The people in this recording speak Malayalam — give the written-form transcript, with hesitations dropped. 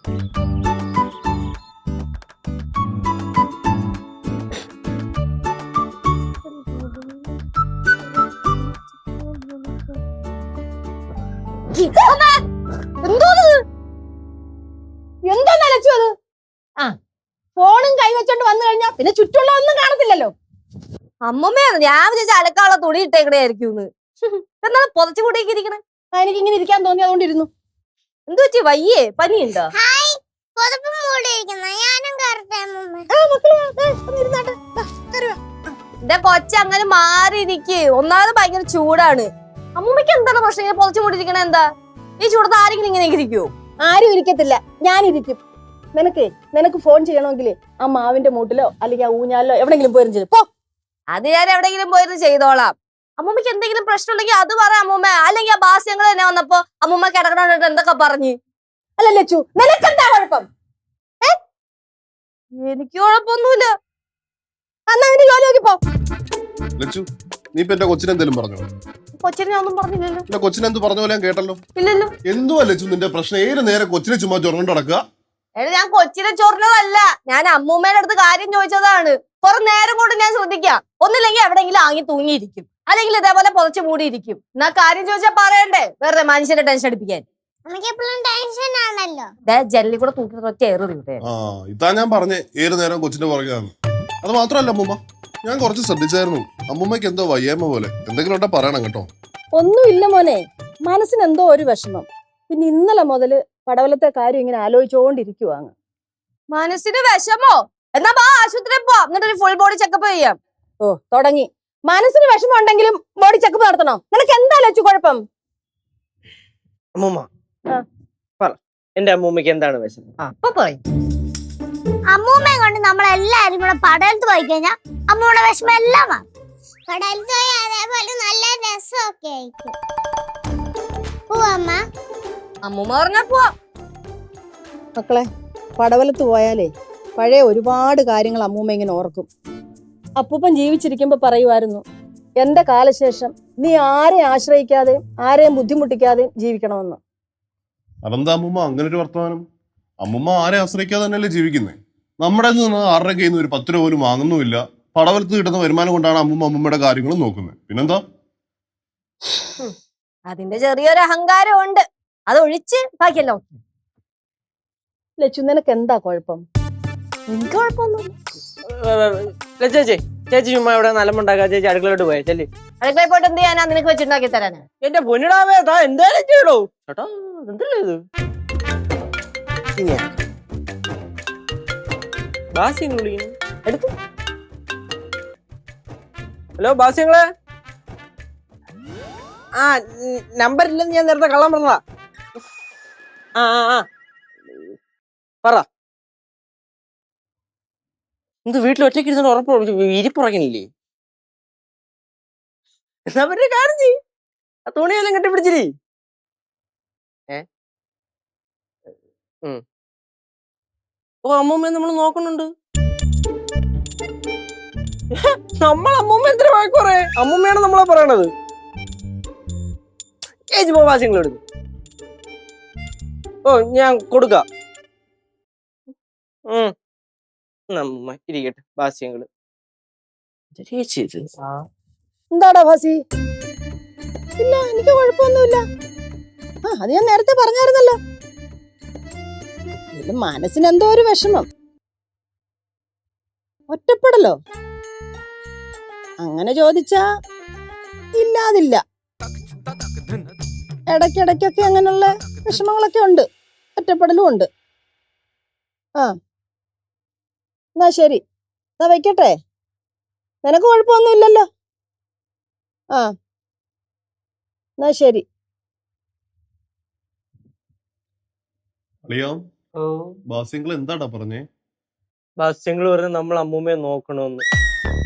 എന്താ നിലച്ചു അത്? ആ ഫോണും കൈവച്ചോണ്ട് വന്നു കഴിഞ്ഞാ പിന്നെ ചുറ്റുള്ള ഒന്നും കാണത്തില്ലല്ലോ. അമ്മമ്മയാണ് ഞാൻ വിചാരിച്ച അലക്കാനുള്ള തുണി ഇട്ടേക്കണേ ആയിരിക്കും. എന്നാണ് പൊതച്ചു കൂടിയൊക്കെ ഇരിക്കണേ. എനിക്ക് ഇങ്ങനെ ഇരിക്കാൻ തോന്നി അതുകൊണ്ടിരുന്നു. എന്തു പറ്റി? വയ്യേ? പനിയുണ്ടോ? എന്റെ കൊച്ചങ്ങനെ മാറി ഇരിക്ക്. ഒന്നാമത് ഭയങ്കര ചൂടാണ്. അമ്മൂമ്മയ്ക്ക് എന്താണ് പ്രശ്നം? പൊതച്ചു കൂടിയിരിക്കണ എന്താ? ഈ ചൂടത്ത് ആരെങ്കിലും ഇങ്ങനെ ഇരിക്കുവോ? ആരും ഇരിക്കത്തില്ല, ഞാനിരിക്കും. നിനക്ക് ഫോൺ ചെയ്യണമെങ്കിൽ ആ മാവിന്റെ മൂട്ടിലോ അല്ലെങ്കിൽ ആ ഊഞ്ഞാലിലോ എവിടെങ്കിലും പോയിരുന്നു ചെയ്തു പോ. അത് ഞാൻ എവിടെയെങ്കിലും പോയിരുന്നു ചെയ്തോളാം. അമ്മൂമ്മയ്ക്ക് എന്തെങ്കിലും പ്രശ്നം ഉണ്ടെങ്കിൽ അത് പറയാം അമ്മൂമ്മ. അല്ലെങ്കിൽ ആ ബാസ്യങ്ങൾ തന്നെ വന്നപ്പോ അമ്മൂമ്മ കിടക്കണോണ്ടിട്ട് എന്തൊക്കെ പറഞ്ഞു? അല്ല ലച്ചു, നിനക്കെന്താ കുഴപ്പം? എനിക്ക് കുഴപ്പമൊന്നുമില്ല. എന്നാ നിന്റെ ജോലി നോക്കി പോ. ലച്ചു, നീ ഇപ്പൊ എന്റെ കൊച്ചിനെന്തേലും പറഞ്ഞോ? കൊച്ചിനെ ഞാൻ ഒന്നും പറഞ്ഞില്ലല്ലോ. എന്റെ കൊച്ചിനെന്ത് പറഞ്ഞ പോലെ ഞാൻ കേട്ടല്ലോ. ഇല്ലല്ലോ. എന്തുവാ ലച്ചു നിന്റെ പ്രശ്നം? ഏത് നേരെ കൊച്ചിനെ ചുമ്മാ ചൊറങ്ങോണ്ട് നടക്കുക? ഞാൻ കൊച്ചിനെ ചൊറിഞ്ഞതല്ല, ഞാൻ അമ്മൂമ്മേടെ അടുത്ത് കാര്യം ചോദിച്ചതാണ്. കുറെ നേരം കൊണ്ട് ഞാൻ ശ്രദ്ധിക്കാം. ഒന്നില്ലെങ്കിൽ എവിടെയെങ്കിലും ആങ്ങി തൂങ്ങിയിരിക്കും, അല്ലെങ്കിൽ ഇതേപോലെ പുതച്ചു മൂടിയിരിക്കും. എന്നാ കാര്യം ചോദിച്ചാ പറയണ്ടേ, വെറുതെ മനുഷ്യനെ ടെൻഷൻ അടിപ്പിക്കാൻ. ജനലിൽ കൂടെ തൂക്കി ഒറ്റ ഏറി. ഇതാ ഞാൻ പറഞ്ഞേ ഏത് നേരം കൊച്ചിന്റെ പുറകെയാണ്. അത് മാത്രല്ല അമ്മൂമ്മ, ഞാൻ കുറച്ച് ശ്രദ്ധിച്ചായിരുന്നു. അമ്മൂമ്മയ്ക്ക് എന്തോ വയ്യായ്മ പോലെ. എന്തെങ്കിലും ഉണ്ടെ പറയണം കേട്ടോ. ഒന്നുമില്ല മോനെ, മനസ്സിന് എന്തോ ഒരു വിഷമം. പിന്നെ ഇന്നലെ മുതല് പടവലത്തെ കാര്യം ഇങ്ങനെ ആലോചിച്ചോണ്ടിരിക്കുവാങ്ങ്. മനസ്സിന് വിഷമോ? എന്നാ ആശുപത്രിയിൽ പോവാം, എന്നിട്ടൊരു ഫുൾ ബോഡി ചെക്കപ്പ് ചെയ്യാം. ഓ തുടങ്ങി. മനസ്സിന് വിഷമം ഉണ്ടെങ്കിലും ബോഡി ചെക്കപ്പ് നടത്തണോ? നിനക്ക് എന്താ ലച്ചു കുഴപ്പം? അമ്മൂമ്മ പറ, എന്റെ അമ്മൂമ്മക്ക് എന്താണ് വിഷമം? അപ്പൊ പറയും. അമ്മൂമ്മയെ കൊണ്ട് നമ്മളെല്ലാരും കൂടെ പടലത്ത് പോയി കഴിഞ്ഞാൽ അമ്മൂടെ വിഷമം എല്ലാം പടലത്ത് പോയി അതേപോലെ നല്ല രസമൊക്കെ ആയിരിക്കും. അമ്മൂമ്മ പറഞ്ഞാ പോവാ. മക്കളെ, പടവലത്ത് പോയാലേ പഴയ ഒരുപാട് കാര്യങ്ങൾ അമ്മൂമ്മ ഇങ്ങനെ ഓർക്കും. അപ്പൂപ്പൻ ജീവിച്ചിരിക്കുമ്പോ പറയുമായിരുന്നു, എന്റെ കാലശേഷം നീ ആരെയും ആശ്രയിക്കാതെയും ആരെയും ബുദ്ധിമുട്ടിക്കാതെയും ജീവിക്കണമെന്ന്. അതെന്താ അമ്മൂമ്മ അങ്ങനെ ഒരു വർത്തമാനം? അമ്മൂമ്മ ആരെ ആശ്രയിക്കാതെ തന്നെയല്ലേ ജീവിക്കുന്നേ? നമ്മുടെ നിന്ന് ആരുടെ കയ്യിൽ നിന്ന് ഒരു 10 രൂപ പോലും വാങ്ങുന്നുമില്ല. പടവലത്ത് കിട്ടുന്ന വരുമാനം കൊണ്ടാണ് അമ്മൂമ്മയുടെ കാര്യങ്ങളും നോക്കുന്നത്. പിന്നെന്താ? അതിന്റെ ചെറിയൊരു അഹങ്കാരം ഉണ്ട്, അതൊഴിച്ച് ബാക്കിയല്ലോ. ലച്ചു, നിനക്ക് എന്താ കുഴപ്പം? എനിക്ക് കുഴപ്പമൊന്നുമില്ല. ചേച്ചി ചുമ്മാ ഇവിടെ നലമുണ്ടാക്കാ. ചേച്ചി അടുക്കളോട്ട് പോയേ. ചെല്ലി അടുക്കളയിൽ പോയിട്ട് എന്ത് ചെയ്യാനാ? നിനക്ക് വെച്ചിട്ടുണ്ടാക്കി തരാനാ? എന്റെ പൊന്നിടാവേ, താ എന്തായാലും ചെയ്യടോ. ചേട്ടാ എന്തല്ലേ ഇത്? ബാസ്യങ്ങൾ വിളിക്കുന്നു. എടുത്തു. ഹലോ ബാസ്യങ്ങളെ. ആ നമ്പർ ഇല്ലെന്ന് ഞാൻ നേരത്തെ കള്ളം പറഞ്ഞതാ. പറ. എന്ത് വീട്ടിൽ ഒറ്റയ്ക്ക് ഇരുന്നോണ്ട് ഉറപ്പ് ഇരിപ്പുറങ്ങില്ലേ? എന്നാ പറ്റേ കാര്യം ചെയ്യ്, ആ തുണിയെല്ലാം കെട്ടിപ്പിടിച്ചിരി. ഓ അമ്മൂമ്മ നമ്മൾ നോക്കുന്നുണ്ട്. നമ്മൾ അമ്മൂമ്മ എന്തിനാ വായിക്കുറേ? അമ്മൂമ്മയാണ് നമ്മളെ പറയണത്. ചേച്ചി പോ, ബാസ്യങ്ങൾ എടുക്കും. ഓ ഞാൻ കൊടുക്കാം. അമ്മൂമ്മ ഇരിക്കട്ടെ. ബാസ്യങ്ങള് എന്താടാ ഭാസി? ഇല്ല, എനിക്ക് കുഴപ്പമൊന്നുമില്ല. അത് ഞാൻ നേരത്തെ പറഞ്ഞായിരുന്നല്ലോ. മനസ്സിന് എന്തോ ഒരു വിഷമം, ഒറ്റപ്പെടലോ? അങ്ങനെ ചോദിച്ചാ ഇല്ലാതില്ല. ഇടയ്ക്കിടയ്ക്കൊക്കെ അങ്ങനെയുള്ള വിഷമങ്ങളൊക്കെ ഉണ്ട്, ഒറ്റപ്പെടലും ഉണ്ട്. എന്നാ ശരി, എന്നാ വെക്കട്ടെ. നിനക്ക് കുഴപ്പമൊന്നുമില്ലല്ലോ? എന്നാ ശരി. ബാസ്യങ്ങൾ എന്താടാ പറഞ്ഞേ? ബാസ്യങ്ങൾ പറഞ്ഞ് നമ്മൾ അമ്മൂമ്മയെ നോക്കണമെന്ന്.